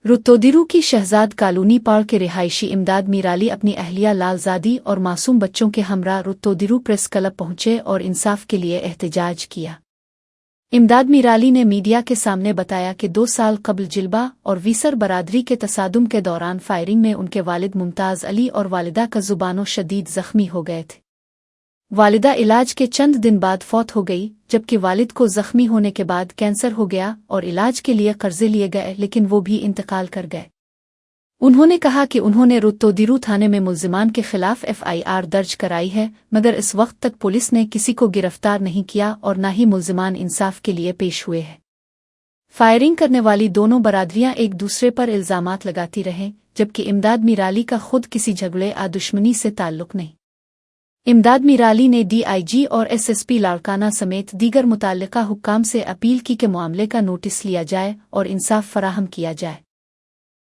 रुतोदिरू की शहजाद कॉलोनी पाड़ के रिहायशी इमदाद मीराली अपनी अहलिया लालजादी और मासूम बच्चों के हमरा रुतोदिरू प्रेस क्लब पहुंचे और इंसाफ के लिए एहतजाज किया। इमदाद मीराली ने मीडिया के सामने बताया कि 2 साल कबल जिलबा और वीसर बरादरी के तसादुम के दौरान फायरिंग में उनके वालिद मुमताज़ अली और वालिदा का ज़ुबानो शदीद ज़ख्मी हो गए थे। वालिदा इलाज के चंद दिन बाद फौत हो गई, जबकि वालिद को ज़ख्मी होने के बाद कैंसर हो गया और इलाज के लिए कर्जे लिए गए, लेकिन वो भी इंतकाल कर गए। उन्होंने कहा कि उन्होंने रुतोदिरू थाने में मुल्जिमान के खिलाफ FIR दर्ज कराई है, मगर इस वक्त तक पुलिस ने किसी को गिरफ्तार नहीं किया और न ही मुल्जिमान इंसाफ के लिए पेश हुए हैं। फायरिंग करने वाली दोनों बरादरियां एक दूसरे पर इल्ज़ामात लगाती रहें, जबकि इमदाद मीराली का खुद किसी झगड़े या दुश्मनी से ताल्लुक नहीं। इमदाद मीराली ने DIG और SSP लाड़काना समेत दीगर मुतल्लिका हुक्काम से अपील की कि मामले का नोटिस लिया जाए और इंसाफ फराहम किया जाए।